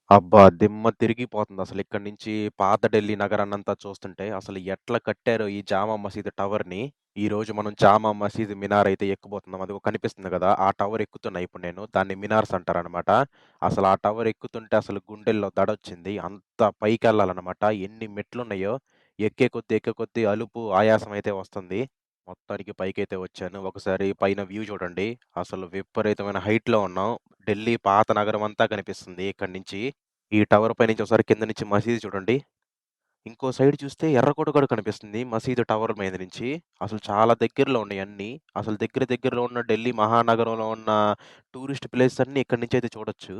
అబ్బా! దిమ్మ తిరిగిపోతుందసలు ఇక్కడి నుంచి పాత ఢిల్లీ నగరాన్నంతా చూస్తుంటే అసలు ఎట్లా కట్టారో ఈ జామా మసీద్ టవర్‌ని. ఈరోజు మనం జామా మసీద్ మినార్ అయితే ఎక్కబోతున్నాం. అదిగో కనిపిస్తుంది గదా! ఆ టవర్ ఎక్కుతున్నా ఇప్పుడు నేను. దాన్ని మినార్స్ అంటారనమాట. అసలు ఆ టవర్ ఎక్కుతుంటే అసలు గుండెల్లో దడొచ్చింది. అంత పైకెళ్ళాలనమాట. ఎన్ని మెట్లున్నాయో ఎక్కే కొద్దీ అలుపు, ఆయాసం అయితే వస్తుంది. మొత్తానికి పైకైతే వచ్చాను. ఒకసారి పైన వ్యూ చూడండి. అసలు విపరీతమైన హైట్‌లో ఉన్నాం. ఢిల్లీ పాత నగరం అంతా కనిపిస్తుంది ఇక్కడి నుంచి. ఈ టవర్ పైనుంచి ఒకసారి కింద నుంచి మసీదు చూడండి. ఇంకో సైడ్ చూస్తే ఎర్రకోట కూడా కనిపిస్తుంది మసీదు టవర్ మీద నుంచి. అసలు చాలా దగ్గరలో ఉన్నాయి అన్నీ. అసలు దగ్గరలో ఉన్న ఢిల్లీ మహానగరంలో ఉన్న టూరిస్ట్ ప్లేసెస్ అన్నీ ఇక్కడి నుంచయితే చూడొచ్చు.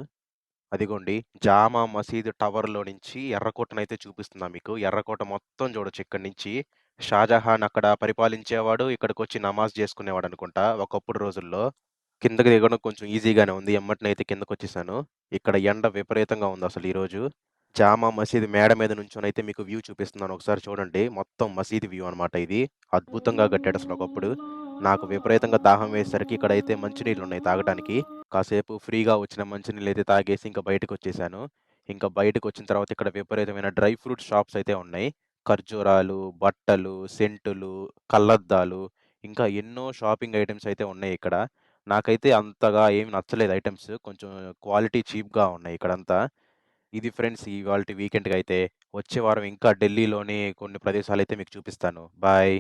అదిగోండి జామా మసీదు టవర్‌లో నుంచి ఎర్రకోటనైతే చూపిస్తున్నా మీకు. ఎర్రకోట మొత్తం చూడొచ్చు ఇక్కడి నుంచి. షాజహాన్ అక్కడ పరిపాలించేవాడు. ఇక్కడికొచ్చి నమాజ్ చేసుకునేవాడనుకుంటా ఒకప్పుడు రోజుల్లో. కిందకి దిగడం కొంచెం ఈజీగానే ఉంది. ఎమ్మటనే అయితే కిందకొచ్చేసాను. ఇక్కడ ఎండ విపరీతంగా ఉందసలు ఈరోజు. జామా మసీద్ మేడ మీద నుంచొనైతే మీకు వ్యూ చూపిస్తున్నాను. ఒకసారి చూడండి. మొత్తం మసీదు వ్యూ అనమాట ఇది. అద్భుతంగా కట్టాడసలు ఒకప్పుడు. నాకు విపరీతంగా దాహం వేసేసరికి ఇక్కడైతే మంచినీళ్ళున్నాయి తాగటానికి. కాసేపు ఫ్రీగా వచ్చిన మంచినీళ్ళైతే తాగేసి ఇంక బయటకొచ్చేసాను. ఇంక బయటకొచ్చిన తర్వాత ఇక్కడ విపరీతమైన డ్రై ఫ్రూట్ షాప్స్ అయితే ఉన్నాయి. ఖర్జూరాలు, బట్టలు, సెంటులు, కళ్ళద్దాలు ఇంకా ఎన్నో షాపింగ్ ఐటెమ్స్ అయితే ఉన్నాయి ఇక్కడ. నాకైతే అంతగా ఏమి నచ్చలేదు ఐటెమ్స్. కొంచెం క్వాలిటీ చీప్‌గా ఉన్నాయి ఇక్కడంతా. ఇది ఫ్రెండ్స్ ఇవాల్టి వీకెండ్‌కైతే. వచ్చే వారం ఇంకా ఢిల్లీలోని కొన్ని ప్రదేశాలైతే మీకు చూపిస్తాను. బాయ్.